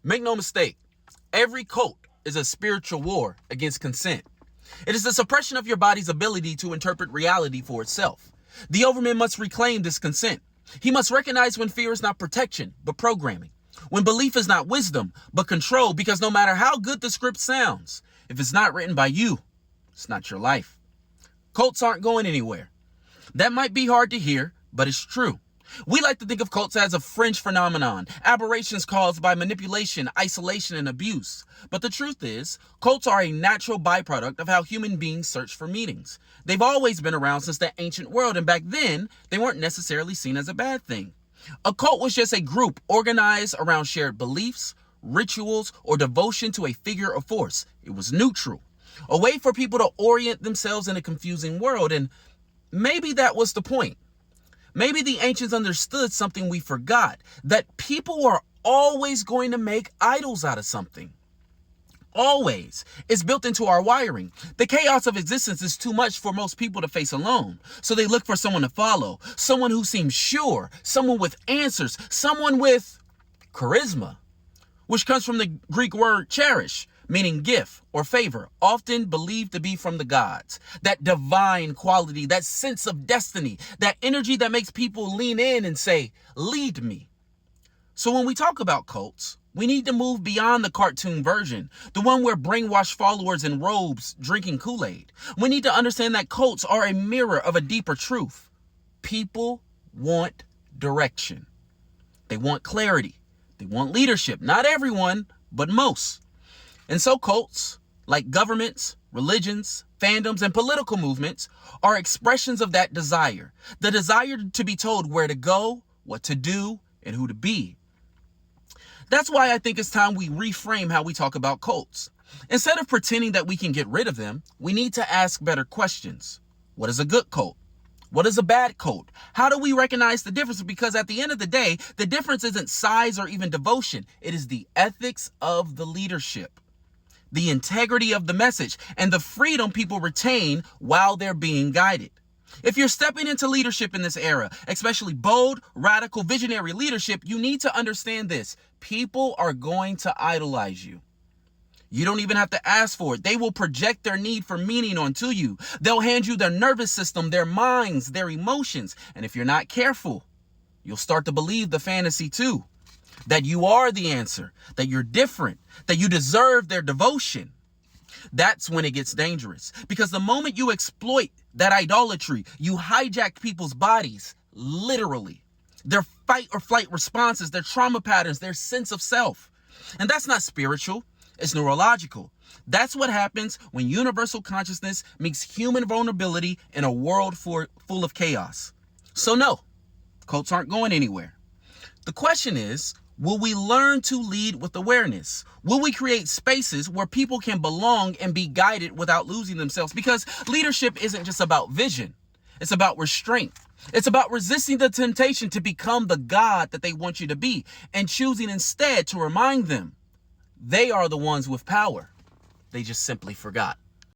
Make no mistake, every cult is a spiritual war against consent. It is the suppression of your body's ability to interpret reality for itself. The overman must reclaim this consent. He must recognize when fear is not protection, but programming. When belief is not wisdom, but control, because no matter how good the script sounds, if it's not written by you, it's not your life. Cults aren't going anywhere. That might be hard to hear, but it's true. We like to think of cults as a fringe phenomenon, aberrations caused by manipulation, isolation, and abuse. But the truth is, cults are a natural byproduct of how human beings search for meanings. They've always been around since the ancient world, and back then, they weren't necessarily seen as a bad thing. A cult was just a group organized around shared beliefs, rituals, or devotion to a figure or force. It was neutral, a way for people to orient themselves in a confusing world, and maybe that was the point. Maybe the ancients understood something we forgot, that people are always going to make idols out of something. Always. It's built into our wiring. The chaos of existence is too much for most people to face alone. So they look for someone to follow, someone who seems sure, someone with answers, someone with charisma, which comes from the Greek word cherish, meaning gift or favor, often believed to be from the gods. That divine quality, that sense of destiny, that energy that makes people lean in and say, lead me. So when we talk about cults, we need to move beyond the cartoon version, the one where brainwashed followers in robes drinking Kool-Aid. We need to understand that cults are a mirror of a deeper truth. People want direction. They want clarity. They want leadership. Not everyone, but most. And so cults, like governments, religions, fandoms, and political movements, are expressions of that desire. The desire to be told where to go, what to do, and who to be. That's why I think it's time we reframe how we talk about cults. Instead of pretending that we can get rid of them, we need to ask better questions. What is a good cult? What is a bad cult? How do we recognize the difference? Because at the end of the day, the difference isn't size or even devotion. It is the ethics of the leadership, the integrity of the message, and the freedom people retain while they're being guided. If you're stepping into leadership in this era, especially bold, radical, visionary leadership, you need to understand this. People are going to idolize you. You don't even have to ask for it. They will project their need for meaning onto you. They'll hand you their nervous system, their minds, their emotions. And if you're not careful, you'll start to believe the fantasy too. That you are the answer, that you're different, that you deserve their devotion. That's when it gets dangerous. Because the moment you exploit that idolatry, you hijack people's bodies, literally. Their fight or flight responses, their trauma patterns, their sense of self. And that's not spiritual, it's neurological. That's what happens when universal consciousness meets human vulnerability in a world full of chaos. So no, cults aren't going anywhere. The question is, will we learn to lead with awareness? Will we create spaces where people can belong and be guided without losing themselves? Because leadership isn't just about vision. It's about restraint. It's about resisting the temptation to become the God that they want you to be and choosing instead to remind them they are the ones with power. They just simply forgot.